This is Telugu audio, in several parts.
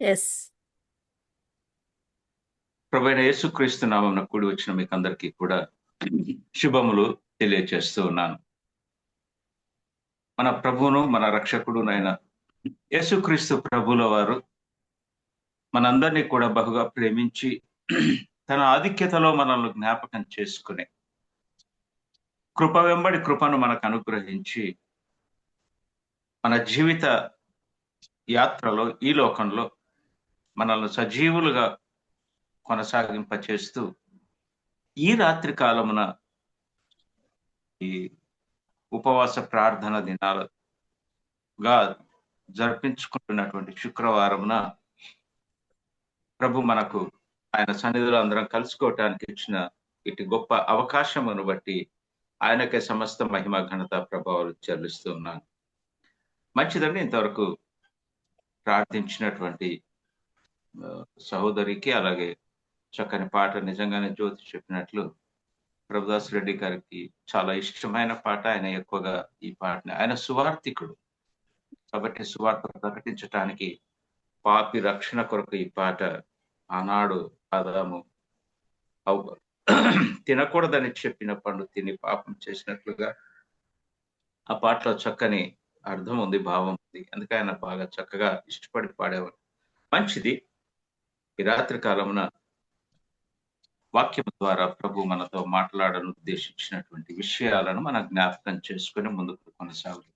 ఎస్. ప్రభువైన యేసుక్రీస్తు నామమున కూడి వచ్చిన మీకు అందరికీ కూడా శుభములు తెలియజేస్తూ ఉన్నాను. మన ప్రభువును మన రక్షకుడునైన యేసుక్రీస్తు ప్రభుల వారు మనందరినీ కూడా బహుగా ప్రేమించి తన ఆధిక్యతలో మనల్ని జ్ఞాపకం చేసుకుని కృప వెంబడి కృపను మనకు అనుగ్రహించి మన జీవిత యాత్రలో ఈ లోకంలో మనల్ని సజీవులుగా కొనసాగింపచేస్తూ ఈ రాత్రి కాలమున ఈ ఉపవాస ప్రార్థన దినాలుగా జరిపించుకుంటున్నటువంటి శుక్రవారమున ప్రభు మనకు ఆయన సన్నిధిలో అందరం కలుసుకోవటానికి ఇచ్చిన ఇటు గొప్ప అవకాశమును బట్టి ఆయనకే సమస్త మహిమ ఘనత ప్రభావాలు చెల్లిస్తూ ఉన్నాను. మంచిదండి, ఇంతవరకు ప్రార్థించినటువంటి సహోదరికి అలాగే చక్కని పాట నిజంగానే జ్యోతి చెప్పినట్లు ప్రభుదాస్ రెడ్డి గారికి చాలా ఇష్టమైన పాట. ఆయన ఎక్కువగా ఈ పాటని, ఆయన సువార్థికుడు కాబట్టి సువార్త ప్రకటించటానికి పాపి రక్షణ కొరకు ఈ పాట ఆనాడు ఆదాము తినకూడదని చెప్పిన పండు తిని పాపం చేసినట్లుగా ఆ పాటలో చక్కని అర్థం ఉంది, భావం ఉంది. అందుకే ఆయన బాగా చక్కగా ఇష్టపడి పాడేవారు. మంచిది. ఈ రాత్రి కాలమున వాక్యం ద్వారా ప్రభు మనతో మాట్లాడను ఉద్దేశించినటువంటి విషయాలను మనం జ్ఞాపకం చేసుకుని ముందుకు కొనసాగుతాం.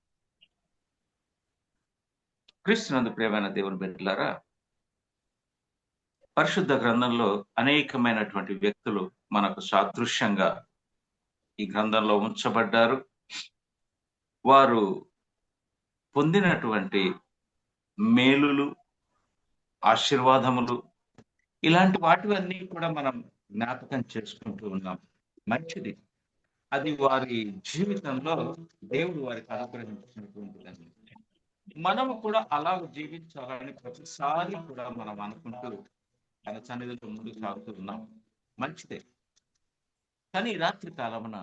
క్రీస్తునందు ప్రియమైన దేవుని బిడ్డలారా, పరిశుద్ధ గ్రంథంలో అనేకమైనటువంటి వ్యక్తులు మనకు సాదృశ్యంగా ఈ గ్రంథంలో ఉంచబడ్డారు. వారు పొందినటువంటి మేలులు, ఆశీర్వాదములు, ఇలాంటి వాటివన్నీ కూడా మనం జ్ఞాపకం చేసుకుంటూ ఉన్నాం. మంచిది. అది వారి జీవితంలో దేవుడు వారికి అనుగ్రహించినటువంటిదని మనము కూడా అలా జీవించాలని ప్రతిసారి కూడా మనం అనుకుంటూ ఆయన సన్నిధిలో ముందుకు సాగుతూ ఉన్నాం. మంచిదే. కానీ రాత్రి కాలమున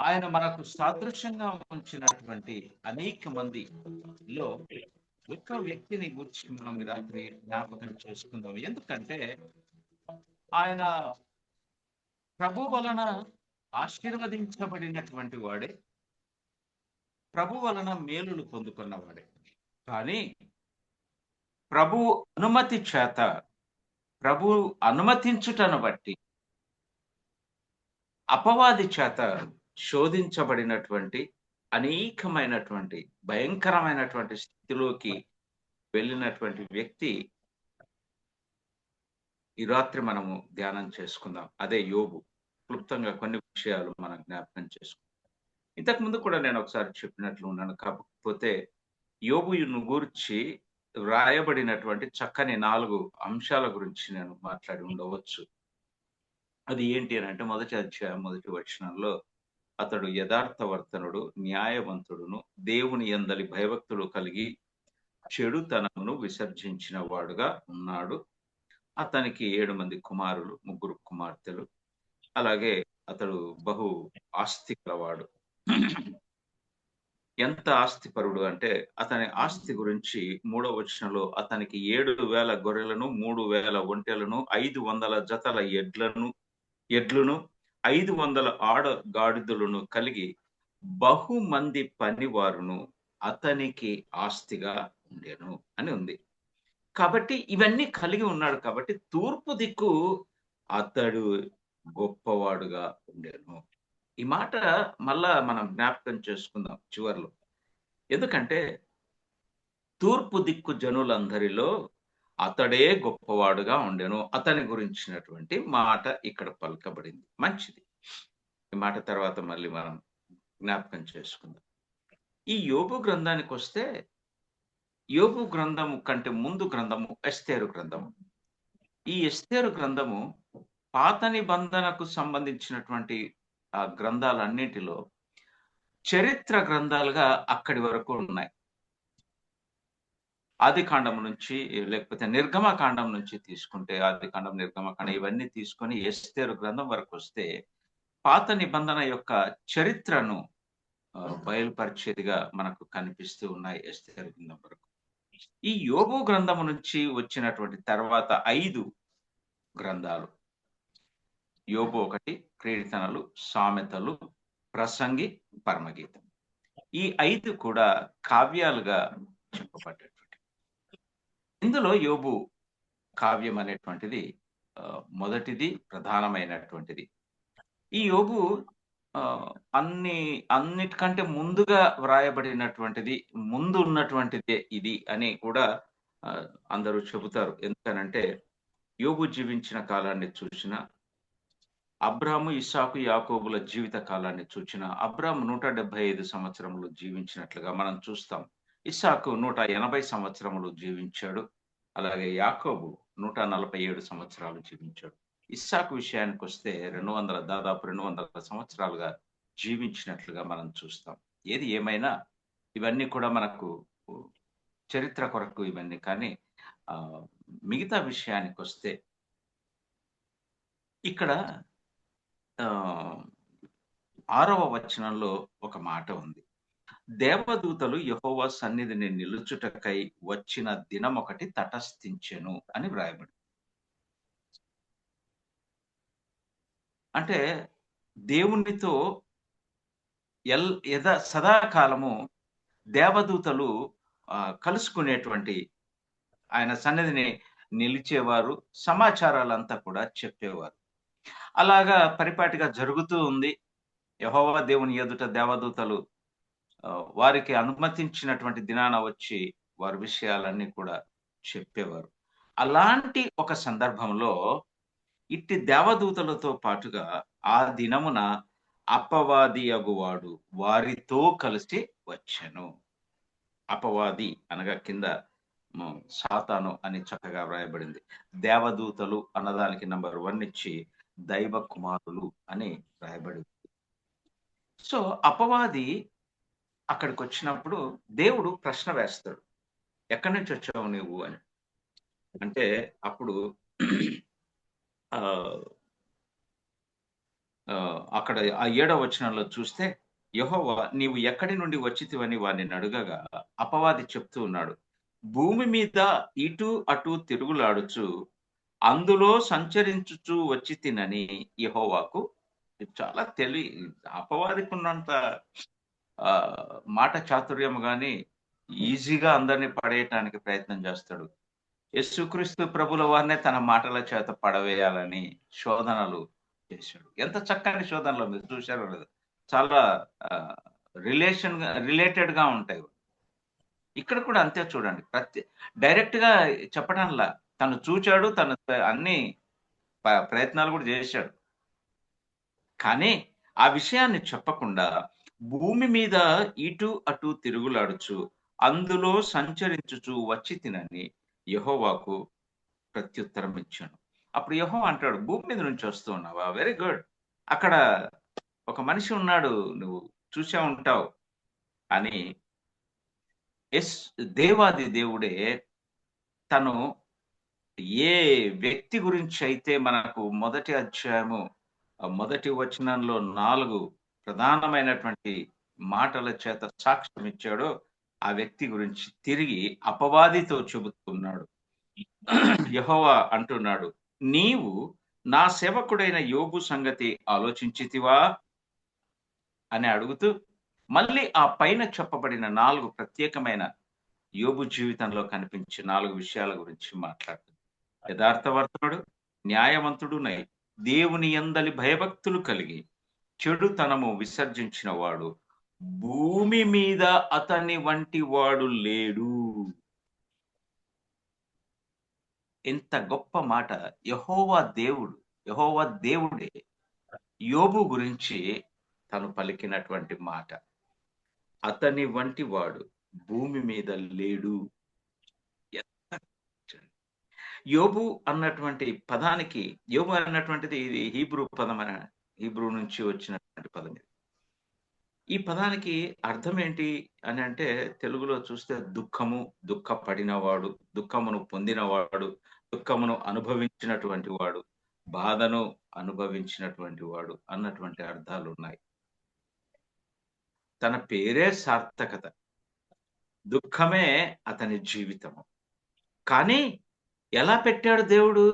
ఆయన మనకు సాదృశ్యంగా ఉంచినటువంటి అనేక మందిలో ఒక్క వ్యక్తిని గురించి మనం ఈ రాత్రి జ్ఞాపకం చేసుకుందాం. ఎందుకంటే ఆయన ప్రభు వలన ఆశీర్వదించబడినటువంటి వాడే, ప్రభు వలన మేలులు పొందుకున్నవాడే. కానీ ప్రభు అనుమతి చేత, ప్రభు అనుమతించుటను బట్టి అపవాది చేత శోధించబడినటువంటి అనేకమైనటువంటి భయంకరమైనటువంటి స్థితిలోకి వెళ్ళినటువంటి వ్యక్తి ఈ రాత్రి మనము ధ్యానం చేసుకుందాం. అదే యోబు. క్లుప్తంగా కొన్ని విషయాలు మనం జ్ఞాపకం చేసుకుందాం. ఇంతకు ముందు కూడా నేను ఒకసారి చెప్పినట్లు ఉన్నాను. కాకపోతే యోబును గూర్చి వ్రాయబడినటువంటి చక్కని 4 అంశాల గురించి నేను మాట్లాడి ఉండవచ్చు. అది ఏంటి అని అంటే, మొదటి అధ్యాయం 1వ వచనంలో అతడు యథార్థవర్తనుడు, న్యాయవంతుడును, దేవుని యందలి భయభక్తులు కలిగి చెడుతనమును విసర్జించిన వాడుగా ఉన్నాడు. అతనికి 7 మంది కుమారులు, 3 కుమార్తెలు. అలాగే అతడు బహు ఆస్తి కలవాడు. ఎంత ఆస్తిపరుడు అంటే, అతని ఆస్తి గురించి 3వ వచనంలో అతనికి 7,000 గొర్రెలను, 3,000 ఒంటెలను, 500 జతల ఎడ్లను 500 ఆడ గాడిదలను కలిగి బహుమంది పనివారును అతనికి ఆస్తిగా ఉండెను అని ఉంది. కాబట్టి ఇవన్నీ కలిగి ఉన్నాడు. కాబట్టి తూర్పు దిక్కు అతడు గొప్పవాడుగా ఉండెను. ఈ మాట మళ్ళా మనం జ్ఞాపకం చేసుకుందాం చివరిలో. ఎందుకంటే తూర్పు దిక్కు జనులందరిలో అతడే గొప్పవాడుగా ఉండెను. అతని గురించినటువంటి మాట ఇక్కడ పలకబడింది. మంచిది. ఈ మాట తర్వాత మళ్ళీ మనం జ్ఞాపకం చేసుకుందాం. ఈ యోబు గ్రంథానికి వస్తే, యోబు గ్రంథము కంటే ముందు గ్రంథము ఎస్తేరు గ్రంథము. ఈ ఎస్తేరు గ్రంథము పాత నిబంధనకు సంబంధించినటువంటి ఆ గ్రంథాలన్నిటిలో చరిత్ర గ్రంథాలుగా అక్కడి వరకు ఉన్నాయి. ఆది కాండం నుంచి, లేకపోతే నిర్గమకాండం నుంచి తీసుకుంటే, ఆది కాండం, నిర్గమకాండం ఇవన్నీ తీసుకొని ఎస్తేరు గ్రంథం వరకు వస్తే పాత నిబంధన యొక్క చరిత్రను బయలుపరిచేదిగా మనకు కనిపిస్తూ ఉన్నాయి ఎస్తేరు గ్రంథం వరకు. ఈ యోబు గ్రంథము నుంచి వచ్చినటువంటి తర్వాత 5 గ్రంథాలు. యోబు 1, కీర్తనలు, సామెతలు, ప్రసంగి, పరమగీతం. ఈ 5 కూడా కావ్యాలుగా చెప్పబడ్డటువంటి. ఇందులో యోబు కావ్యం అనేటువంటిది మొదటిది, ప్రధానమైనటువంటిది. ఈ యోబు అన్నిటికంటే ముందుగా వ్రాయబడినటువంటిది, ముందు ఉన్నటువంటిదే ఇది అని కూడా అందరూ చెబుతారు. ఎందుకనంటే యోబు జీవించిన కాలాన్ని చూసినా, అబ్రాము, ఇస్సాకు, యాకోబుల జీవిత కాలాన్ని చూచిన అబ్రాము 175 సంవత్సరములు జీవించినట్లుగా మనం చూస్తాం. ఇస్సాకు 180 సంవత్సరములు జీవించాడు. అలాగే యాకోబు 147 సంవత్సరాలు జీవించాడు. ఇస్సాకు విషయానికొస్తే దాదాపు 200 సంవత్సరాలుగా జీవించినట్లుగా మనం చూస్తాం. ఏది ఏమైనా ఇవన్నీ కూడా మనకు చరిత్ర కొరకు ఇవన్నీ. కానీ మిగతా విషయానికొస్తే ఇక్కడ 6వ వచనంలో ఒక మాట ఉంది. దేవదూతలు యెహోవా సన్నిధిని నిలుచుటకై వచ్చిన దినమొకటి తటస్థించెను అని వ్రాయబడింది. అంటే దేవునితో సదాకాలము దేవదూతలు కలుసుకునేటువంటి, ఆయన సన్నిధిని నిలిచేవారు, సమాచారాలంతా కూడా చెప్పేవారు. అలాగా పరిపాటిగా జరుగుతూ ఉంది. యెహోవా దేవుని ఎదుట దేవదూతలు వారికి అనుమతించినటువంటి దినాన వచ్చి వారి విషయాలన్నీ కూడా చెప్పేవారు. అలాంటి ఒక సందర్భంలో ఇట్టి దేవదూతలతో పాటుగా ఆ దినమున అపవాది అగువాడు వారితో కలిసి వచ్చెను. అపవాది అనగా కింద సాతాను అని చక్కగా వ్రాయబడింది. దేవదూతలు అన్నదానికి నంబర్ 1 ఇచ్చి దైవ కుమారులు అని వ్రాయబడింది. సో అపవాది అక్కడికి వచ్చినప్పుడు దేవుడు ప్రశ్న వేస్తాడు, ఎక్కడి నుంచి వచ్చావు నువ్వు అని. అంటే అప్పుడు అక్కడ ఆ 7వ వచనంలో చూస్తే, యెహోవా నీవు ఎక్కడి నుండి వచ్చితివని వారిని అడుగగా అపవాది చెప్తూ ఉన్నాడు, భూమి మీద ఇటు అటు తిరుగులాడుచు అందులో సంచరించుచు వచ్చి తినని యెహోవాకు. చాలా అపవాదికి ఉన్నంత మాట చాతుర్యం గాని ఈజీగా అందరినీ పడేయటానికి ప్రయత్నం చేస్తాడు. యేసుక్రీస్తు ప్రభుల వారినే తన మాటల చేత పడవేయాలని శోధనలు చేశాడు. ఎంత చక్కని శోధనలు మీరు చూశారో లేదు. చాలా రిలేటెడ్ గా ఉంటాయి. ఇక్కడ కూడా అంతే చూడండి. డైరెక్ట్ గా చెప్పడంలా తను చూచాడు, తను అన్ని ప్రయత్నాలు కూడా చేశాడు. కానీ ఆ విషయాన్ని చెప్పకుండా భూమి మీద ఇటు అటు తిరుగులాడుచు అందులో సంచరించుచు వచ్చి తినని యెహోవాకు ప్రత్యుత్తరం ఇచ్చాను. అప్పుడు యెహోవా అంటాడు, భూమి మీద నుంచి వస్తూ ఉన్నావా? Very good. అక్కడ ఒక మనిషి ఉన్నాడు, నువ్వు చూసే ఉంటావు అని. దేవాది దేవుడే తను ఏ వ్యక్తి గురించి అయితే మనకు మొదటి అధ్యాయము మొదటి వచనంలో 4 ప్రధానమైనటువంటి మాటల చేత సాక్ష్యం ఇచ్చాడో ఆ వ్యక్తి గురించి తిరిగి అపవాదితో చెబుతున్నాడు. యెహోవా అంటున్నాడు, నీవు నా సేవకుడైన యోబు సంగతి ఆలోచించితివా అని అడుగుతూ మళ్ళీ ఆ పైన చెప్పబడిన 4 ప్రత్యేకమైన యోబు జీవితంలో కనిపించే 4 విషయాల గురించి మాట్లాడుతుంది. యథార్థవర్తనుడు, న్యాయవంతుడునై దేవుని యందలి భయభక్తులు కలిగి చెడుతనము విసర్జించిన వాడు భూమి మీద అతని వంటి వాడు లేడు. ఎంత గొప్ప మాట! యెహోవా దేవుడే యోబు గురించి తను పలికినటువంటి మాట. అతని వంటి వాడు భూమి మీద లేడు. యోబు అన్నటువంటి పదానికి, యోబు అన్నటువంటిది ఇది హీబ్రూ పదం, హీబ్రూ నుంచి వచ్చినటువంటి పదం. ఈ పదానికి అర్థం ఏంటి అని అంటే, తెలుగులో చూస్తే దుఃఖము, దుఃఖపడినవాడు, దుఃఖమును పొందినవాడు, దుఃఖమును అనుభవించినటువంటి వాడు, బాధను అనుభవించినటువంటి వాడు అన్నటువంటి అర్థాలు ఉన్నాయి. తన పేరే సార్థకత. దుఃఖమే అతని జీవితము. కానీ ఎలా పెట్టాడు దేవుడు?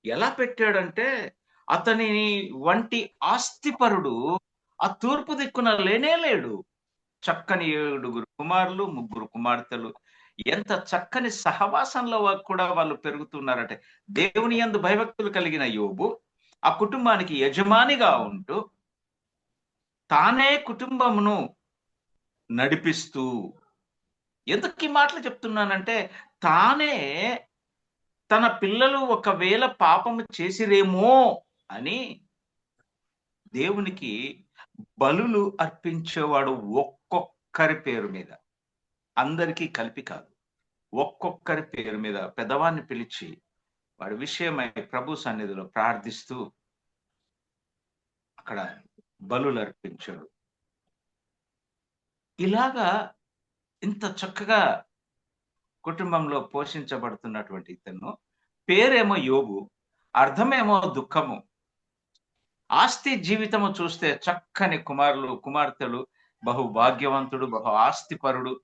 ఎలా పెట్టాడంటే, అతని వంటి ఆస్తిపరుడు ఆ తూర్పు దిక్కున లేనే లేడు. చక్కని 7 కుమారులు, 3 కుమార్తెలు. ఎంత చక్కని సహవాసంలో కూడా వాళ్ళు పెరుగుతున్నారంటే, దేవుని యందు భయభక్తులు కలిగిన యోబు ఆ కుటుంబానికి యజమానిగా ఉంటూ, తానే కుటుంబమును నడిపిస్తూ, ఎందుకు ఈ మాటలు చెప్తున్నానంటే, తానే తన పిల్లలు ఒకవేళ పాపము చేసిరేమో అని దేవునికి బలులు అర్పించేవాడు ఒక్కొక్కరి పేరు మీద. అందరికీ కలిపి కాదు. ఒక్కొక్కరి పేరు మీద పెద్దవాడిని పిలిచి వాడి విషయమై ప్రభు సన్నిధిలో ప్రార్థిస్తూ అక్కడ బలులు అర్పించాడు. ఇలాగా ఇంత చక్కగా కుటుంబంలో పోషించబడుతున్నటువంటి ఇతను పేరేమో యోబు, అర్థమేమో దుఃఖము. ఆస్తి జీవితము చూస్తే చక్కని కుమారులు, కుమార్తెలు, బహు భాగ్యవంతుడు, బహు ఆస్తిపరుడు,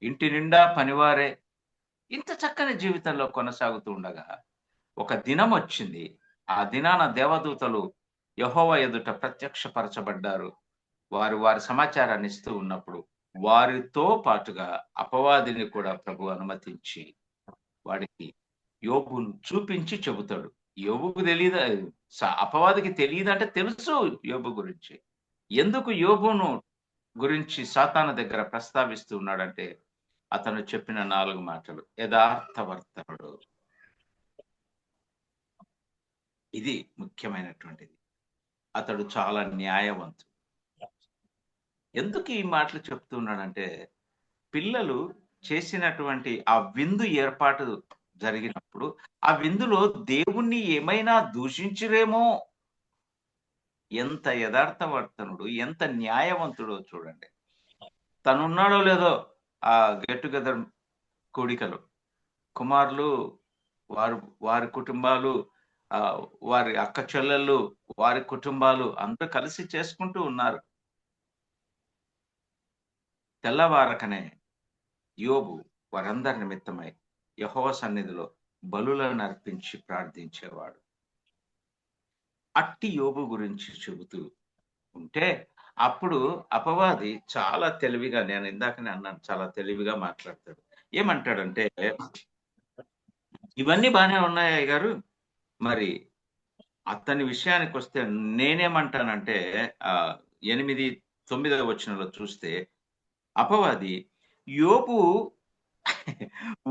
ఇంటి నిండా పనివారే. ఇంత చక్కని జీవితంలో కొనసాగుతూ ఉండగా ఒక దినం వచ్చింది. ఆ దినాన దేవదూతలు యెహోవా ఎదుట ప్రత్యక్షపరచబడ్డారు. వారు వారి సమాచారాన్ని ఇస్తూ ఉన్నప్పుడు వారితో పాటుగా అపవాదిని కూడా ప్రభు అనుమతించి వాడికి యోబును చూపించి చెబుతాడు. యోబుకు తెలియదా? అపవాదికి తెలియదంటే తెలుసు యోబు గురించి. ఎందుకు యోబును గురించి సాతాను దగ్గర ప్రస్తావిస్తూ ఉన్నాడంటే, అతను చెప్పిన 4 మాటలు. యథార్థవర్తనుడు. ఇది ముఖ్యమైనటువంటిది. అతడు చాలా న్యాయవంతుడు. ఎందుకు ఈ మాటలు చెప్తున్నాడంటే, పిల్లలు చేసినటువంటి ఆ విందు ఏర్పాటు జరిగినప్పుడు, ఆ విందులో దేవుణ్ణి ఏమైనా దూషించిరేమో. ఎంత యథార్థవర్తనుడు, ఎంత న్యాయవంతుడో చూడండి. తనున్నాడో లేదో ఆ గెట్ టుగెదర్ కూడికలు, కుమారులు, వారి కుటుంబాలు, వారి అక్క చెల్లెళ్ళు, వారి కుటుంబాలు అందరూ కలిసి చేసుకుంటూ ఉన్నారు. తెల్లవారకనే యోబు వారందరి నిమిత్తమై యెహోవా సన్నిధిలో బలులను అర్పించి ప్రార్థించేవాడు. అట్టి యోబు గురించి చెబుతూ ఉంటే, అప్పుడు అపవాది చాలా తెలివిగా, నేను ఇందాకనే అన్నాను, చాలా తెలివిగా మాట్లాడతాడు. ఏమంటాడంటే, ఇవన్నీ బానే ఉన్నాయి అయ్యగారు, మరి అతని విషయానికి వస్తే నేనేమంటానంటే 8, 9వ వచనంలో చూస్తే అపవాది యోబు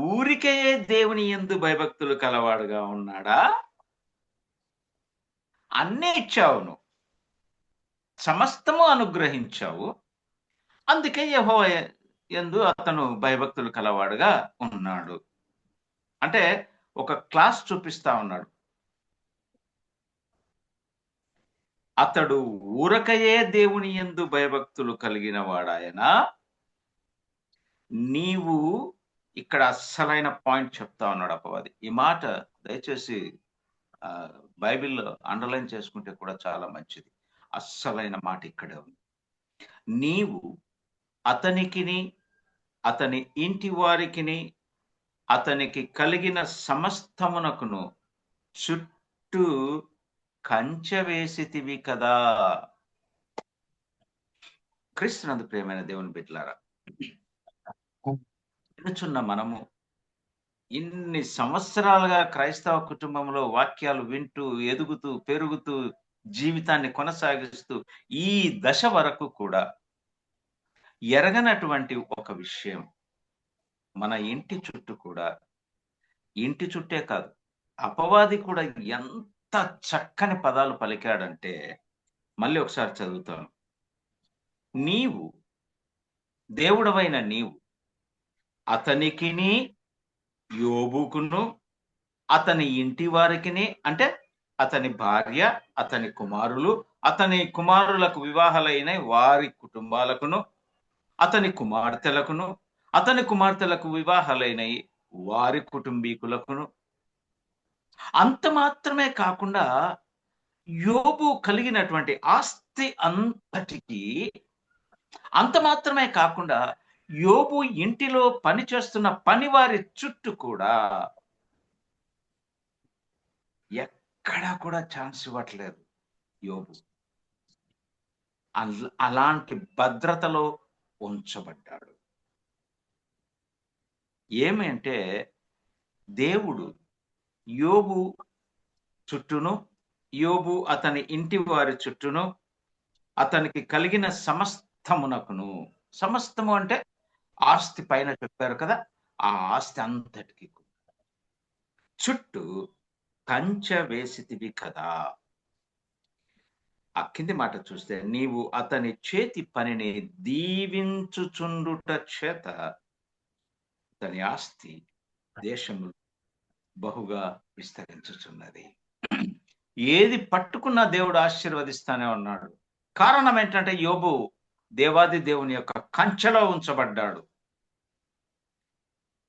ఊరికే దేవుని యందు భయభక్తులు కలవాడుగా ఉన్నాడా? అన్నీ ఇచ్చావు నువ్వు, సమస్తము అనుగ్రహించావు, అందుకే యెహోవా యందు అతను భయభక్తులు కలవాడుగా ఉన్నాడు. అంటే ఒక క్లాస్ చూపిస్తా ఉన్నాడు. అతడు ఊరకయే దేవుని యందు భయభక్తులు కలిగిన వాడాయన. నీవు ఇక్కడ అస్సలైన పాయింట్ చెప్తా ఉన్నాడు అపవాది. ఈ మాట దయచేసి బైబిల్లో అండర్లైన్ చేసుకుంటే కూడా చాలా మంచిది. అస్సలైన మాట ఇక్కడే ఉంది. నీవు అతనికిని, అతని ఇంటి వారికిని, అతనికి కలిగిన సమస్తమునకును చుట్టూ కంచె వేసితివి కదా. క్రీస్తునందు ప్రియమైన దేవుని బిడ్డలారా, వినుచున్న మనము ఇన్ని సంవత్సరాలుగా క్రైస్తవ కుటుంబంలో వాక్యాలు వింటూ, ఎదుగుతూ, పెరుగుతూ, జీవితాన్ని కొనసాగిస్తూ ఈ దశ వరకు కూడా ఎరగనటువంటి ఒక విషయం, మన ఇంటి చుట్టూ కూడా, ఇంటి చుట్టే కాదు, అపవాది కూడా ఎంత చక్కని పదాలు పలికాడంటే, మళ్ళీ ఒకసారి చదువుతాను. నీవు, దేవుడవైన నీవు అతనికిని, యోబుకును, అతని ఇంటి వారికిని, అంటే అతని భార్య, అతని కుమారులు, అతని కుమారులకు వివాహాలైన వారి కుటుంబాలకును, అతని కుమార్తెలకును, అతని కుమార్తెలకు వివాహాలైన వారి కుటుంబీకులకును, అంత మాత్రమే కాకుండా యోబు కలిగినటువంటి ఆస్తి అంతటికి అంత మాత్రమే కాకుండా యోబు ఇంటిలో పనిచేస్తున్న పనివారి చుట్టూ కూడా ఎక్కడా కూడా ఛాన్స్ ఇవ్వట్లేదు యోబు. అలాంటి భద్రతలో ఉంచబడ్డాడు. ఏమి అంటే దేవుడు యోబు చుట్టూను, యోబు అతని ఇంటి వారి చుట్టూను, అతనికి కలిగిన సమస్తమునకును, సమస్తము అంటే ఆస్తి పైన చెప్పారు కదా, ఆ ఆస్తి అంతటికి చుట్టూ కంచె వేసితివి కదా. ఆ కింది మాట చూస్తే, నీవు అతని చేతి పనిని దీవించుచుండుట చేత అతని ఆస్తి దేశము బహుగా విస్తరించుచున్నది. ఏది పట్టుకున్నా దేవుడు ఆశీర్వదిస్తానే ఉన్నాడు. కారణం ఏంటంటే యోబు దేవాది దేవుని యొక్క కంచెలో ఉంచబడ్డాడు.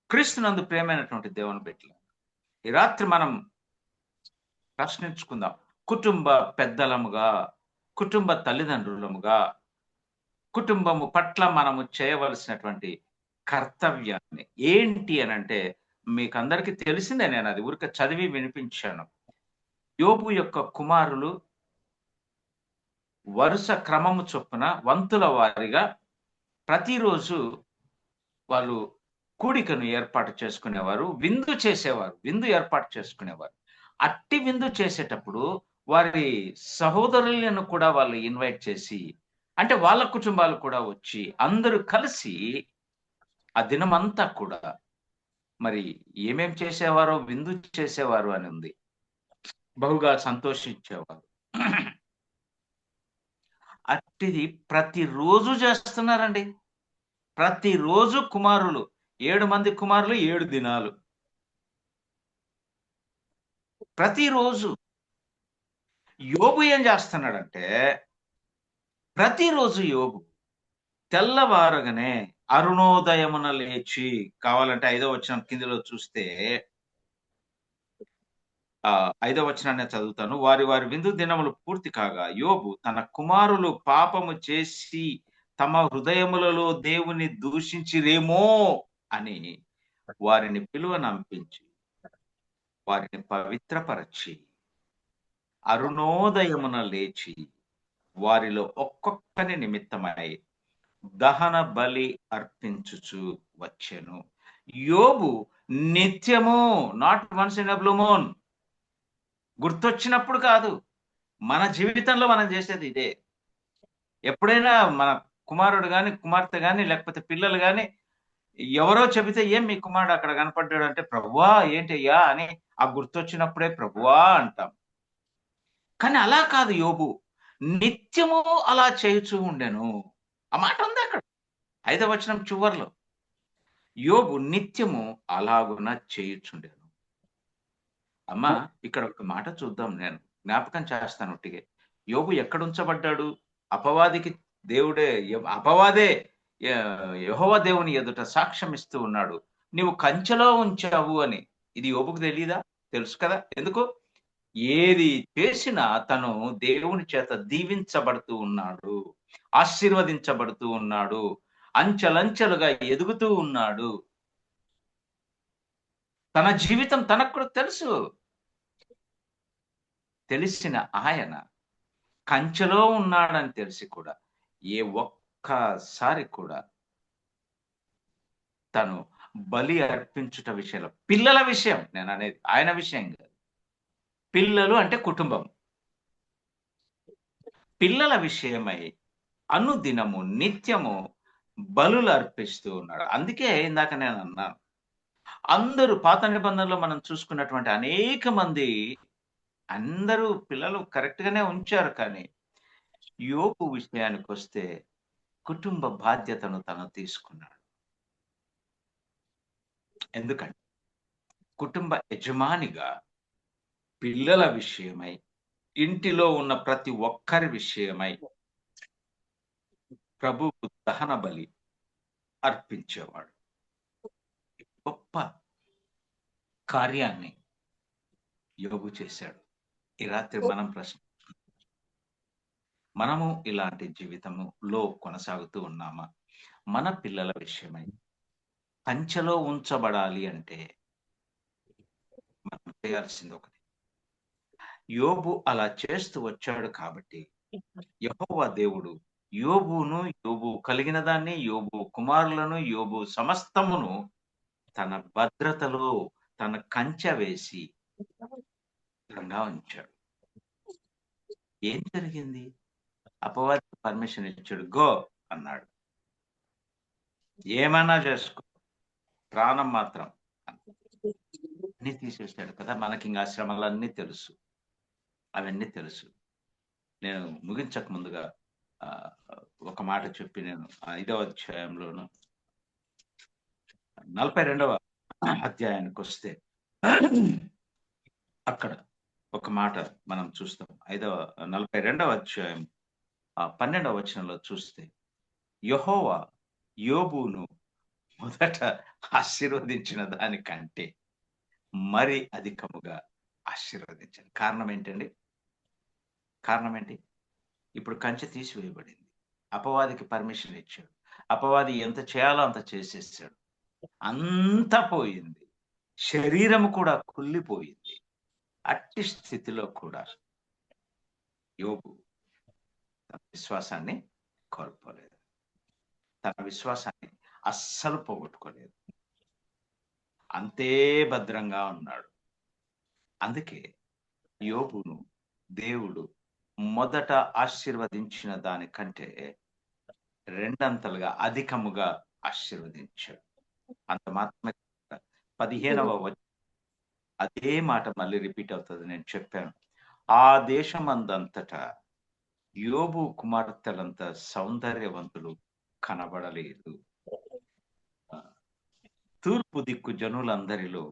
క్రీస్తునందు ప్రియమైనటువంటి దేవుని బిడ్డలు, ఈ రాత్రి మనం ప్రశ్నించుకుందాం. కుటుంబ పెద్దలముగా, కుటుంబ తల్లిదండ్రులముగా, కుటుంబము పట్ల మనము చేయవలసినటువంటి కర్తవ్యాన్ని ఏంటి అనంటే, మీకందరికీ తెలిసిందే, నేను అది ఊరికే చదివి వినిపించాను. యోబు యొక్క కుమారులు వరుస క్రమము చొప్పున వంతుల వారిగా ప్రతిరోజు వాళ్ళు కూడికను ఏర్పాటు చేసుకునేవారు, విందు చేసేవారు, విందు ఏర్పాటు చేసుకునేవారు. అట్టి విందు చేసేటప్పుడు వారి సహోదరులను కూడా వాళ్ళు ఇన్వైట్ చేసి, అంటే వాళ్ళ కుటుంబాలు కూడా వచ్చి అందరూ కలిసి ఆ దినమంతా కూడా మరి ఏమేం చేసేవారో విందు చేసేవారు అని ఉంది. బహుగా సంతోషించేవారు. అట్టిది ప్రతిరోజు చేస్తున్నారండి. ప్రతిరోజు కుమారులు 7 మంది కుమారులు 7 దినాలు. ప్రతిరోజు యోబు ఏం చేస్తున్నాడంటే, ప్రతిరోజు యోబు తెల్లవారగానే అరుణోదయమున లేచి, కావాలంటే 5వ వచనం కిందలో చూస్తే 5వ వచనాన్ని చదువుతాను. వారి వారి విందు దినములు పూర్తి కాగా యోబు తన కుమారులు పాపము చేసి తమ హృదయములలో దేవుని దూషించిరేమో అని వారిని పిలువనంపించి వారిని పవిత్రపరచి అరుణోదయమున లేచి వారిలో ఒక్కొక్కని నిమిత్తమై దహన బలి అర్పించుచు వచ్చెను. యోబు నిత్యము, not once in a blue moon, గుర్తొచ్చినప్పుడు కాదు, మన జీవితంలో మనం చేసేది ఇదే. ఎప్పుడైనా మన కుమారుడు గాని, కుమార్తె గాని, లేకపోతే పిల్లలు గాని ఎవరో చెబితే, ఏం మీ కుమారుడు అక్కడ కనపడ్డాడు అంటే, ప్రభువా ఏంటయ్యా అని ఆ గుర్తొచ్చినప్పుడే ప్రభువా అంటాం. కానీ అలా కాదు యోబు, నిత్యము అలా చేయుచూ ఉండెను. ఆ మాట ఉంది అక్కడ 5వ వచనం చివర్లో. యోబు నిత్యము అలాగున చేయుచుండెను. అమ్మా, ఇక్కడ ఒక మాట చూద్దాం, నేను జ్ఞాపకం చేస్తాను ఒట్టిగే. యోబు ఎక్కడ ఉంచబడ్డాడు? అపవాదికి దేవుడే, అపవాదే యెహోవా దేవుని ఎదుట సాక్ష్యం ఇస్తూ ఉన్నాడు, నీవు కంచెలో ఉంచావు అని. ఇది యోబుకు తెలీదా? తెలుసు కదా. ఎందుకు? ఏది చేసినా తను దేవుని చేత దీవించబడుతూ ఉన్నాడు, ఆశీర్వదించబడుతూ ఉన్నాడు, అంచెలంచెలుగా ఎదుగుతూ ఉన్నాడు. తన జీవితం తనకు కూడా తెలుసు. తెలిసిన ఆయన కంచెలో ఉన్నాడని తెలిసి కూడా ఏ ఒక్కసారి కూడా తను బలి అర్పించుట విషయంలో, పిల్లల విషయం నేను అనేది, ఆయన విషయం కాదు. పిల్లలు అంటే కుటుంబం. పిల్లల విషయమై అనుదినము నిత్యము బలులు అర్పిస్తూ ఉన్నాడు. అందుకే ఇందాక నేను అన్నాను, అందరూ పాత నిబంధనలో మనం చూసుకున్నటువంటి అనేక మంది అందరూ పిల్లలు కరెక్ట్ గానే ఉంచారు. కానీ యోబు విషయానికి వస్తే కుటుంబ బాధ్యతను తను తీసుకున్నాడు. ఎందుకంటే కుటుంబ యజమానిగా పిల్లల విషయమై, ఇంటిలో ఉన్న ప్రతి ఒక్కరి విషయమై ప్రభువుకు దహన బలి అర్పించేవాడు. గొప్ప కార్యాన్ని యోబు చేశాడు. ఈ రాత్రి మనం ప్రశ్న, మనము ఇలాంటి జీవితములో కొనసాగుతూ ఉన్నామా? మన పిల్లల విషయమై కంచెలో ఉంచబడాలి అంటే మనం చేయాల్సింది ఒకటి. యోబు అలా చేస్తూ వచ్చాడు కాబట్టి యెహోవా దేవుడు యోబు కలిగిన దాన్ని, యోబు కుమారులను, యోబు సమస్తమును తన భద్రతలో తన కంచె వేసి భద్రంగా ఉంచాడు. ఏం జరిగింది? అపవాదికి పర్మిషన్ ఇచ్చాడు. గో అన్నాడు. ఏమన్నా చేసుకో, ప్రాణం మాత్రం అన్నీ తీసేసాడు కదా! మనకింక ఆ శ్రమలన్నీ తెలుసు. అవన్నీ తెలుసు. నేను ముగించక ముందుగా ఆహ్, ఒక మాట చెప్పి నేను 5వ అధ్యాయంలోను 42వ అధ్యాయానికొస్తే అక్కడ ఒక మాట మనం చూస్తాం. 42వ అధ్యాయం 12వ వచనంలో చూస్తే యెహోవా యోబును మొదట ఆశీర్వదించిన దానికంటే మరి అధికముగా ఆశీర్వదించాడు. కారణం ఏంటండి? కారణం ఏంటి? ఇప్పుడు కంచె తీసివేయబడింది. అపవాదికి పర్మిషన్ ఇచ్చాడు. అపవాది ఎంత చేయాలో అంత చేసేసాడు. అంతా పోయింది. శరీరం కూడా కుళ్ళిపోయింది. అట్టి స్థితిలో కూడా యోబు తన విశ్వాసాన్ని కోల్పోలేదు. తన విశ్వాసాన్ని అస్సలు పోగొట్టుకోలేదు. అంతే భద్రంగా ఉన్నాడు. అందుకే యోబును దేవుడు మొదట ఆశీర్వదించిన దానికంటే రెండంతలుగా అధికముగా ఆశీర్వదించాడు. అంత మాత్రమే కాక 15వ అదే మాట మళ్ళీ రిపీట్ అవుతది. నేను చెప్పాను. ఆ దేశమందంతటా యోబు కుమార్తెలంత సౌందర్యవంతులు కనబడలేదు. ఆ, తూర్పు దిక్కు జనులందరిలో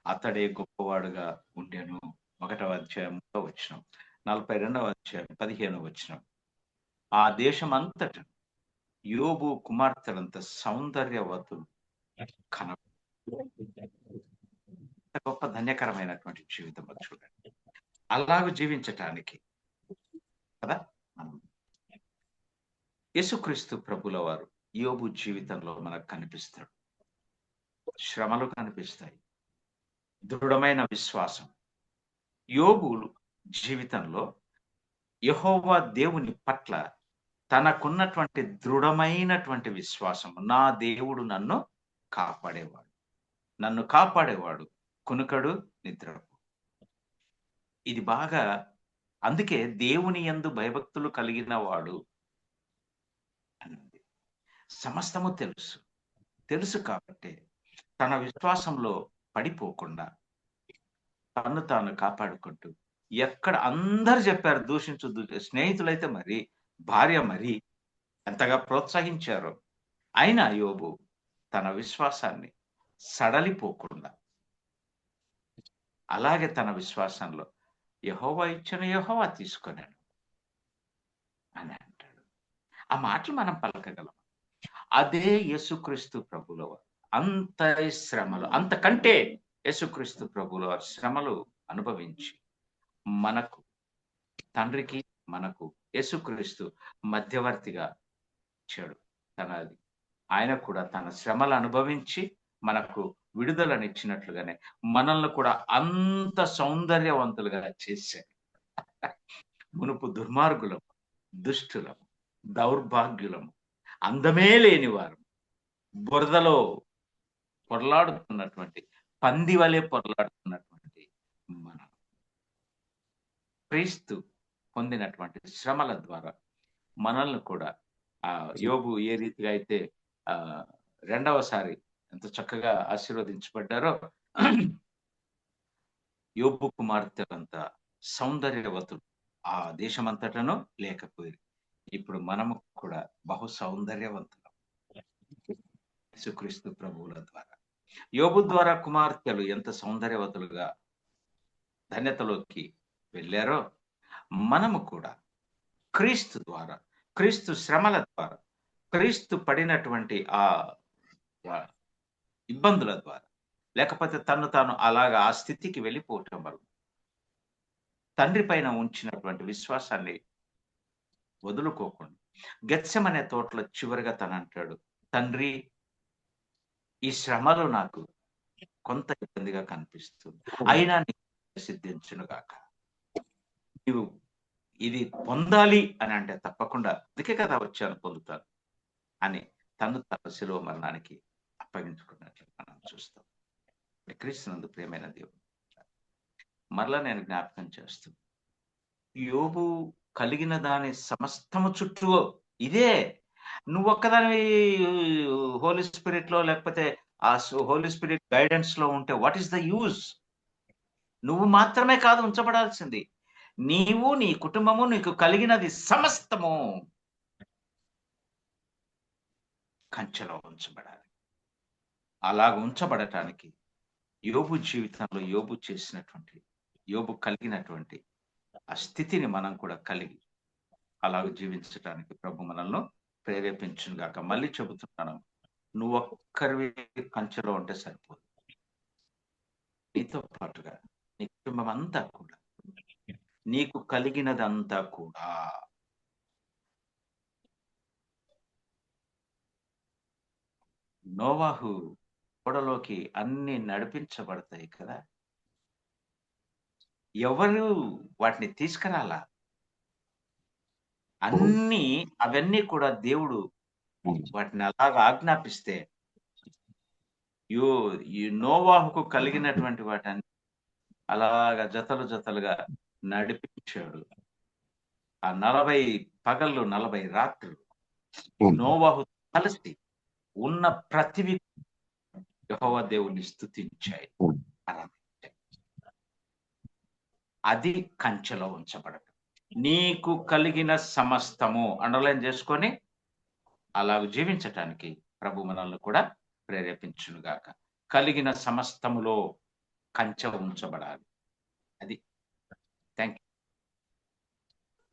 అతడే గొప్పవాడుగా ఉండెను. 1వ అధ్యాయం 3వ వచనం, 42వ అధ్యాయం 15వ వచనం. ఆ దేశమంతట యోబు కుమార్తెలంత సౌందర్యవతులు కనబ ఎంత గొప్ప ధన్యకరమైనటువంటి జీవితం అది చూడండి. అలాగ జీవించటానికి కదా మనం యేసుక్రీస్తు ప్రభుల వారు యోబు జీవితంలో మనకు కనిపిస్తాడు. శ్రమలు కనిపిస్తాయి. దృఢమైన విశ్వాసం. యోబు జీవితంలో యెహోవా దేవుని పట్ల తనకున్నటువంటి దృఢమైనటువంటి విశ్వాసం. నా దేవుడు నన్ను కాపాడేవాడు. నన్ను కాపాడేవాడు. కునుకడు, నిద్రపోడు. ఇది బాగా అందుకే దేవుని యందు భయభక్తులు కలిగిన వాడు అన్నది. సమస్తము తెలుసు. తెలుసు కాబట్టే తన విశ్వాసంలో పడిపోకుండా తన్ను తాను కాపాడుకుంటూ ఎక్కడ అందరూ చెప్పారు దూషించు స్నేహితులైతే మరి, భార్య మరి ఎంతగా ప్రోత్సహించారో. అయినా యోబు తన విశ్వాసాన్ని సడలిపోకుండా అలాగే తన విశ్వాసంలో యెహోవా ఇచ్చెను, యెహోవా తీసుకొనెను అని అంటాడు. ఆ మాటలు మనం పలకగలం. అదే యేసుక్రీస్తు ప్రభుల వారు. అంత శ్రమలు అంతకంటే యేసుక్రీస్తు ప్రభుల వారు శ్రమలు అనుభవించి మనకు తండ్రికి మనకు యేసుక్రీస్తు మధ్యవర్తిగా ఇచ్చాడు. ఆయన కూడా తన శ్రమలు అనుభవించి మనకు విడుదలనిచ్చినట్లుగానే మనల్ని కూడా అంత సౌందర్యవంతులుగా చేశాడు. మునుపు దుర్మార్గులము, దుష్టులము, దౌర్భాగ్యులము, అందమే లేనివారు, బురదలో పొరలాడుతున్నటువంటి పంది వలె పొరలాడుతున్నటువంటి మనం క్రీస్తు పొందినటువంటి శ్రమల ద్వారా మనల్ని కూడా యోబు ఏ రీతిగా అయితే రెండవసారి ఎంత చక్కగా ఆశీర్వదించబడ్డారో యోబు కుమార్తెలంతా సౌందర్యవతులు ఆ దేశమంతటను లేకపోయారు. ఇప్పుడు మనము కూడా బహు సౌందర్యవంతులం యేసుక్రీస్తు ప్రభువుల ద్వారా. యోబు ద్వారా కుమార్తెలు ఎంత సౌందర్యవతులుగా ధన్యతలోకి వెళ్ళారో మనము కూడా క్రీస్తు ద్వారా, క్రీస్తు శ్రమల ద్వారా, క్రీస్తు పడినటువంటి ఆ ఇబ్బందుల ద్వారా, లేకపోతే తను తాను అలాగా ఆ స్థితికి వెళ్ళిపోవటం వల్ల తండ్రి పైన ఉంచినటువంటి విశ్వాసాన్ని వదులుకోకుండా. గెత్సెమనే తోటలో చివరిగా తనంటాడు, తండ్రి ఈ శ్రమలు నాకు కొంత ఇబ్బందిగా కనిపిస్తుంది. అయినా నీకు సిద్ధించును గాక. నీవు ఇది పొందాలి అని అంటే తప్పకుండా అందుకే కదా వచ్చాను పొందుతాను అని తను శిలువ మరణానికి అప్పగించుకున్నట్లు మనం చూస్తాం. క్రీస్తునందు ప్రియమైన దేవుడు, మరలా నేను జ్ఞాపకం చేస్తూ, యోబు కలిగిన దాని సమస్తము చుట్టూ ఇదే. నువ్వు ఒక్కదానివి హోలీ స్పిరిట్ లో లేకపోతే ఆ హోలీ స్పిరిట్ గైడెన్స్ లో ఉంటే వాట్ ఈస్ ద యూజ్? నువ్వు మాత్రమే కాదు ఉంచబడాల్సింది, నీవు నీ కుటుంబము నీకు కలిగినది సమస్తము కంచెలో ఉంచబడాలి. అలాగ ఉంచబడటానికి యోబు జీవితంలో యోబు కలిగినటువంటి ఆ స్థితిని మనం కూడా కలిగి అలాగ జీవించడానికి ప్రభు మనల్ని ప్రేరేపించును గాక. మళ్ళీ చెబుతున్నాను, నువ్వు ఒక్కరివి కంచెలో ఉంటే సరిపోదు, నీతో పాటుగా నీ కుటుంబం అంతా కూడా, నీకు కలిగినదంతా కూడా. నోవాహు ఓడలోకి అన్ని నడిపించబడతాయి కదా, ఎవరు వాటిని తీసుకురాలా, అవన్నీ కూడా దేవుడు వాటిని అలాగా ఆజ్ఞాపిస్తే ఈ నోవాహుకు కలిగినటువంటి వాటిని అలాగా జతలుగా నడిపించాడు. ఆ 40 పగళ్ళు 40 రాత్రులు నోవాహు కలిసి ఉన్న ప్రతివి యెహోవా దేవుని స్తుతించాయి, ఆరాధించాయి. అది కంచెలో ఉంచబడటం. నీకు కలిగిన సమస్తము అండర్లైన్ చేసుకొని అలాగ జీవించటానికి ప్రభు మనల్ని కూడా ప్రేరేపించునుగాక. కలిగిన సమస్తములో కంచె ఉంచబడాలి. అది